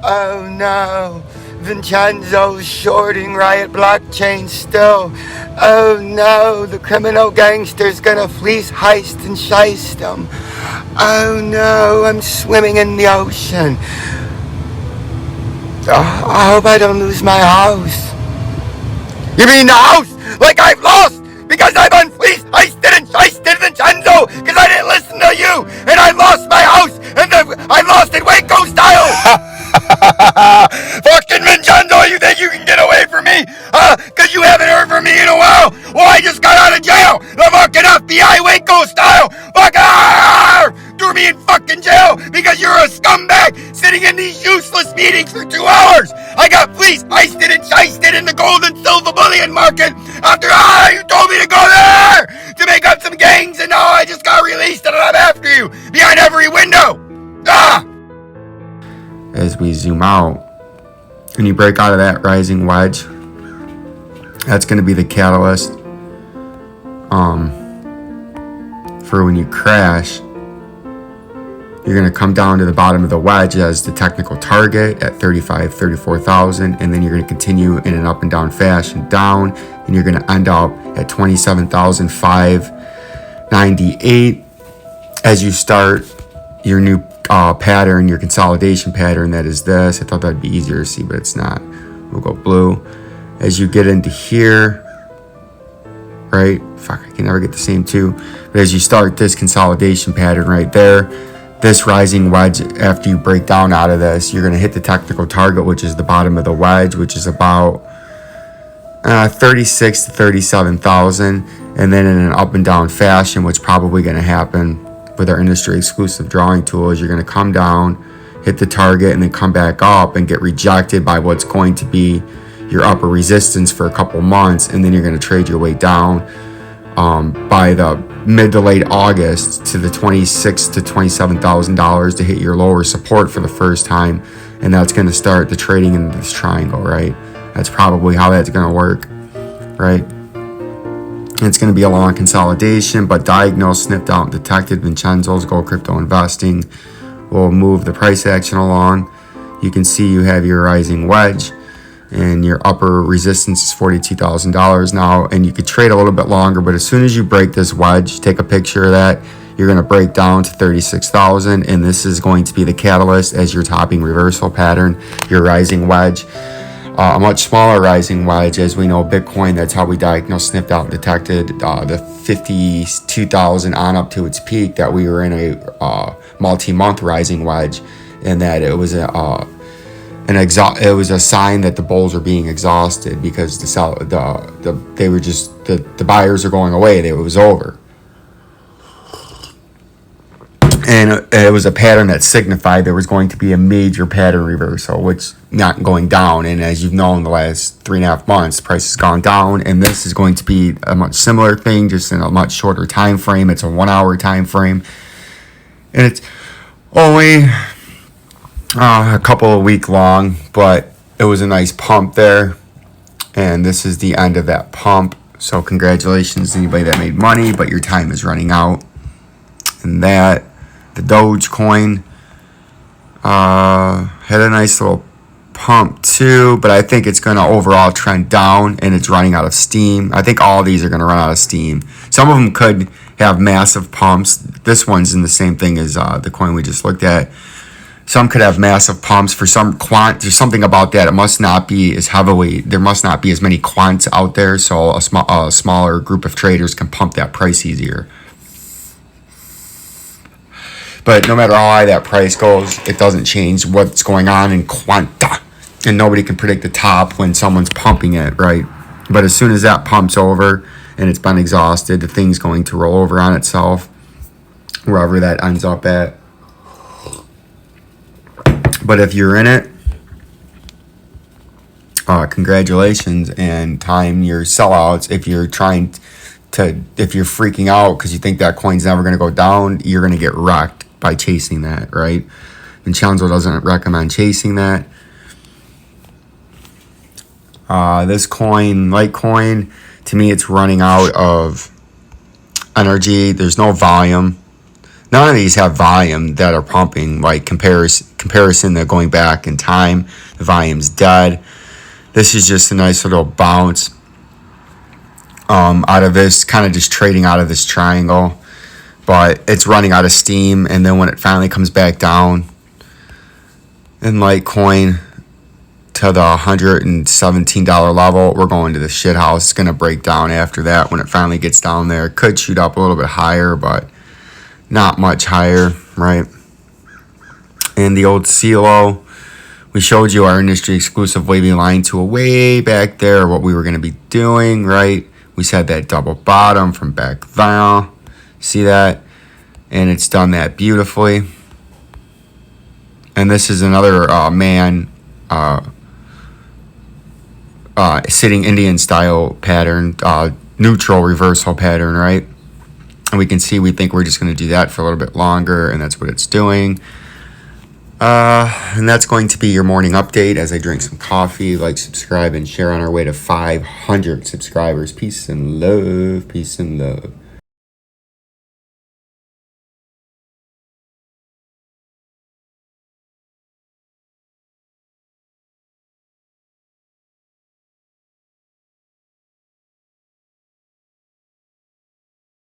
Oh no, Vincenzo's shorting Riot blockchain still. Oh no, the criminal gangster's gonna fleece, heist, and shiest them. Oh no, I'm swimming in the ocean. I hope I don't lose my house. You mean the house? Like I've lost? Because I've unfleeced, heisted, and shisted Vincenzo? Because I didn't listen to you, and I lost my house, and I lost it Waco style? Fucking Vincenzo, you think you can get away from me? Because you haven't heard from me in a while? Well, I just got out of jail, the fucking FBI Waco style. Threw me in fucking jail because you're a scumbag sitting in these useless meetings for 2 hours. I got fleeced, heisted, and shisted in the gold and silver bullion market after you told me to go there to make up some gangs, and now I just got released and I'm after you behind every window. As we zoom out and you break out of that rising wedge, that's going to be the catalyst for when you crash. You're going to come down to the bottom of the wedge as the technical target at 34,000, and then you're going to continue in an up and down fashion down, and you're going to end up at 27,598 as you start your new pattern, your consolidation pattern. That is this. I thought that'd be easier to see, but it's not. We'll go blue. As you get into here, right? Fuck, I can never get the same two. But as you start this consolidation pattern right there, this rising wedge, after you break down out of this, you're going to hit the technical target, which is the bottom of the wedge, which is about 36 to 37,000. And then in an up and down fashion, what's probably going to happen with our industry exclusive drawing tool is you're going to come down, hit the target, and then come back up and get rejected by what's going to be your upper resistance for a couple months, and then you're going to trade your way down by the mid to late August to the $26,000 to $27,000 to hit your lower support for the first time, and that's going to start the trading into this triangle, right? That's probably how that's going to work, right? It's going to be a long consolidation, but diagnosed, sniffed out, and detected. Vincenzo's Gold Crypto Investing will move the price action along. You can see you have your rising wedge, and your upper resistance is $42,000 now, and you could trade a little bit longer, but as soon as you break this wedge, take a picture of that, you're going to break down to 36,000, and this is going to be the catalyst as your topping reversal pattern, your rising wedge. A much smaller rising wedge, as we know, Bitcoin, that's how we diagnosed, sniffed out, and detected the 52,000 on up to its peak, that we were in a multi-month rising wedge, and that it was it was a sign that the bulls are being exhausted because the buyers are going away. It was over. And it was a pattern that signified there was going to be a major pattern reversal, which not going down. And as you've known, the last 3.5 months, the price has gone down. And this is going to be a much similar thing, just in a much shorter time frame. It's a 1 hour time frame. And it's only a couple of weeks long, but it was a nice pump there. And this is the end of that pump. So congratulations to anybody that made money, but your time is running out. And that, the Dogecoin had a nice little pump too, but I think it's going to overall trend down, and it's running out of steam. I think all of these are going to run out of steam. Some of them could have massive pumps. This one's in the same thing as the coin we just looked at. Some could have massive pumps. For some quant, there's something about that. It must not be as heavily. There must not be as many quants out there, so a smaller group of traders can pump that price easier. But no matter how high that price goes, it doesn't change what's going on in quanta. And nobody can predict the top when someone's pumping it, right? But as soon as that pumps over and it's been exhausted, the thing's going to roll over on itself, wherever that ends up at. But if you're in it, congratulations, and time your sellouts. If you're freaking out because you think that coin's never going to go down, you're going to get wrecked by chasing that, right? Vincenzo doesn't recommend chasing that. This coin, Litecoin, to me, it's running out of energy. There's no volume. None of these have volume that are pumping, like comparison to going back in time. The volume's dead. This is just a nice little bounce out of this, kind of just trading out of this triangle. But it's running out of steam, and then when it finally comes back down in Litecoin to the $117 level, we're going to the shit house. It's going to break down after that when it finally gets down there. It could shoot up a little bit higher, but not much higher, right? And the old CLO, we showed you our industry exclusive wavy line to a way back there, what we were going to be doing, right? We said that double bottom from back there. See that? And it's done that beautifully. And this is another man sitting Indian style pattern, neutral reversal pattern, right? And we can see, we think we're just going to do that for a little bit longer, and that's what it's doing. And that's going to be your morning update as I drink some coffee. Like, subscribe, and share on our way to 500 subscribers. Peace and love. Peace and love.